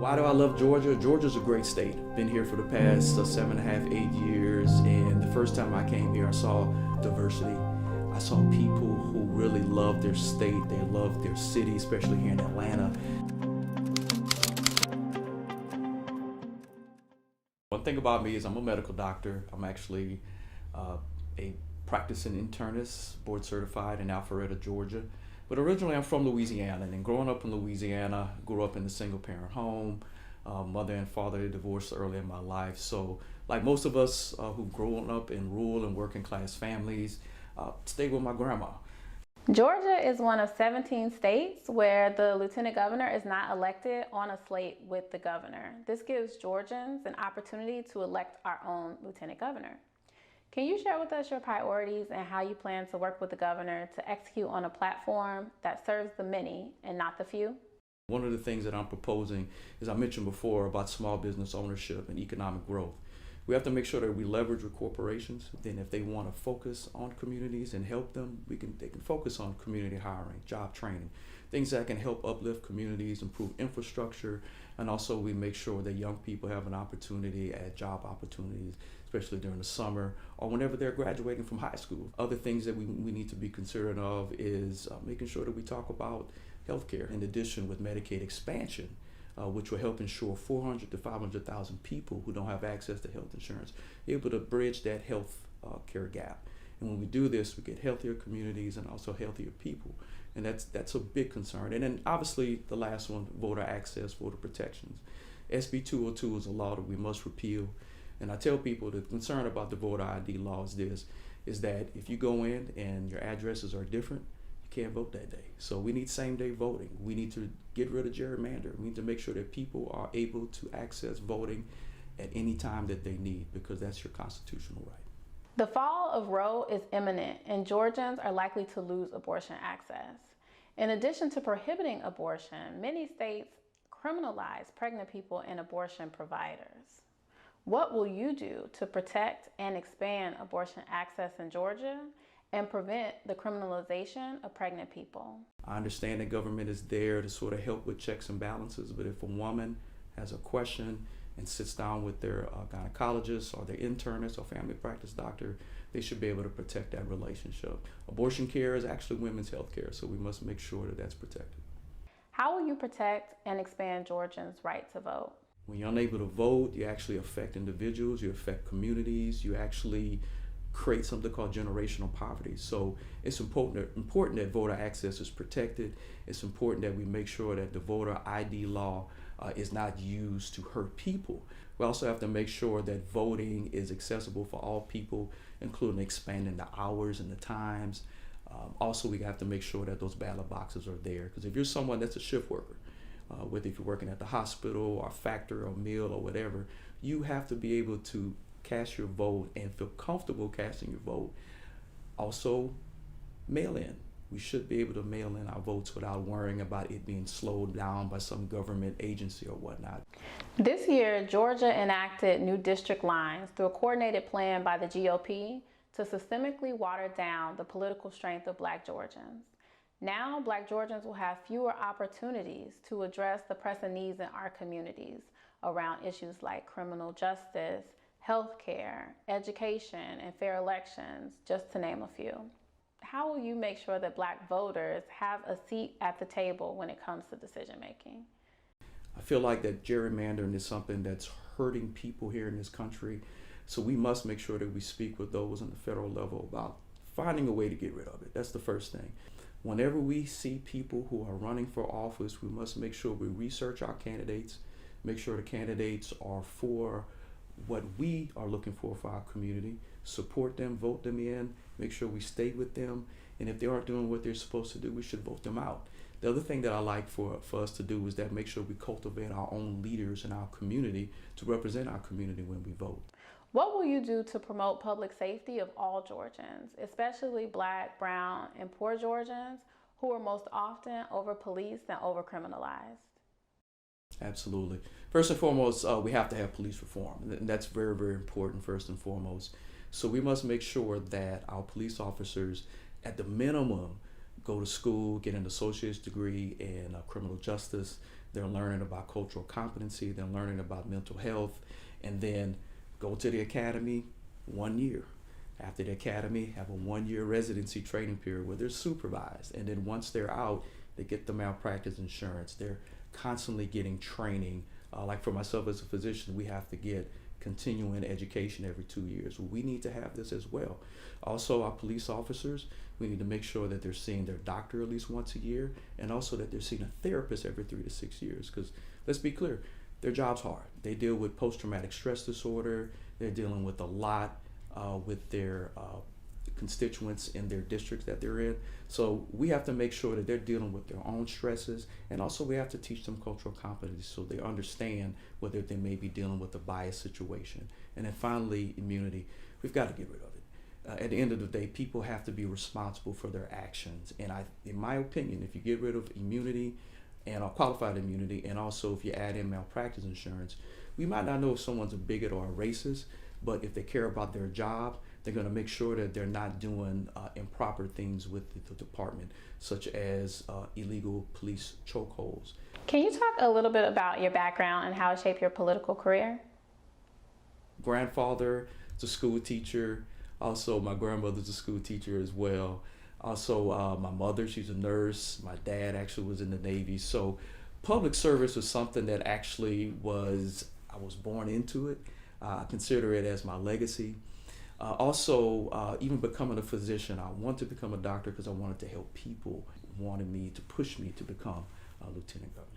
Why do I love Georgia? Georgia's a great state. Been here for the past 7.5, 8 years, and the first time I came here, I saw diversity. I saw people who really love their state, they love their city, especially here in Atlanta. One thing about me is I'm a medical doctor. I'm actually a practicing internist, board certified in Alpharetta, Georgia. But originally I'm from Louisiana, and growing up in Louisiana, grew up in a single parent home. Mother and father divorced early in my life. So like most of us who've grown up in rural and working class families, stayed with my grandma. Georgia is one of 17 states where the lieutenant governor is not elected on a slate with the governor. This gives Georgians an opportunity to elect our own lieutenant governor. Can you share with us your priorities and how you plan to work with the governor to execute on a platform that serves the many and not the few? One of the things that I'm proposing, as I mentioned before, about small business ownership and economic growth. We have to make sure that we leverage with corporations. Then if they want to focus on communities and help them, they can focus on community hiring, job training, things that can help uplift communities, improve infrastructure, and also we make sure that young people have an opportunity at job opportunities, especially during the summer or whenever they're graduating from high school. Other things that we need to be considerate of is making sure that we talk about healthcare. In addition, with Medicaid expansion, which will help ensure 400 to 500,000 people who don't have access to health insurance, able to bridge that health care gap. And when we do this, we get healthier communities and also healthier people. And that's a big concern. And then obviously the last one, voter access, voter protections. SB 202 is a law that we must repeal. And I tell people the concern about the voter ID law is that if you go in and your addresses are different, can't vote that day. So we need same-day voting. We need to get rid of gerrymandering. We need to make sure that people are able to access voting at any time that they need, because that's your constitutional right. The fall of Roe is imminent, and Georgians are likely to lose abortion access. In addition to prohibiting abortion, many states criminalize pregnant and abortion providers. What will you do to protect and expand abortion access in Georgia and prevent the criminalization of pregnant people? I understand that government is there to sort of help with checks and balances, but if a woman has a question and sits down with their gynecologist or their internist or family practice doctor, they should be able to protect that relationship. Abortion care is actually women's health care, so we must make sure that that's protected. How will you protect and expand Georgians' right to vote? When you're unable to vote, you actually affect individuals, you affect communities, you actually create something called generational poverty. So it's important that voter access is protected. It's important that we make sure that the voter ID law is not used to hurt people. We also have to make sure that voting is accessible for all people, including expanding the hours and the times. Also, we have to make sure that those ballot boxes are there, because if you're someone that's a shift worker, whether if you're working at the hospital or factory or mill or whatever, you have to be able to cast your vote and feel comfortable casting your vote. Also, mail in. We should be able to mail in our votes without worrying about it being slowed down by some government agency or whatnot. This year, Georgia enacted new district lines through a coordinated plan by the GOP to systemically water down the political strength of Black Georgians. Now, Black Georgians will have fewer opportunities to address the pressing needs in our communities around issues like criminal justice, healthcare, education, and fair elections, just to name a few. How will you make sure that Black voters have a seat at the table when it comes to decision making? I feel like that gerrymandering is something that's hurting people here in this country. So we must make sure that we speak with those on the federal level about finding a way to get rid of it. That's the first thing. Whenever we see people who are running for office, we must make sure we research our candidates, make sure the candidates are for what we are looking for our community, support them, vote them in, make sure we stay with them, and if they aren't doing what they're supposed to do, we should vote them out. The other thing that I like for us to do is that make sure we cultivate our own leaders in our community to represent our community when we vote. What will you do to promote public safety of all Georgians, especially Black, brown, and poor Georgians who are most often over-policed and over-criminalized? Absolutely. First and foremost, we have to have police reform. And that's very, very important, first and foremost. So we must make sure that our police officers, at the minimum, go to school, get an associate's degree in criminal justice. They're learning about cultural competency. They're learning about mental health, and then go to the academy 1 year. After the academy, have a 1 year residency training period where they're supervised. And then once they're out, they get the malpractice insurance. They're constantly getting training. Like for myself as a physician, we have to get continuing education every 2 years. We need to have this as well. Also, our police officers, we need to make sure that they're seeing their doctor at least once a year, and also that they're seeing a therapist every 3 to 6 years. Because let's be clear, their job's hard. They deal with post-traumatic stress disorder. They're dealing with a lot with their constituents in their districts that they're in. So we have to make sure that they're dealing with their own stresses, and also we have to teach them cultural competency so they understand whether they may be dealing with a biased situation. And then finally, immunity. We've got to get rid of it. At the end of the day, people have to be responsible for their actions. And in my opinion, if you get rid of immunity and qualified immunity, and also if you add in malpractice insurance, we might not know if someone's a bigot or a racist, but if they care about their job, they're going to make sure that they're not doing improper things with the department, such as illegal police chokeholds. Can you talk a little bit about your background and how it shaped your political career? Grandfather is a school teacher. Also, my grandmother's a school teacher as well. Also, my mother, she's a nurse. My dad actually was in the Navy. So public service was something that actually I was born into it. I consider it as my legacy. Also, even becoming a physician, I wanted to become a doctor because I wanted to help people. Wanted me to push me to become a lieutenant governor.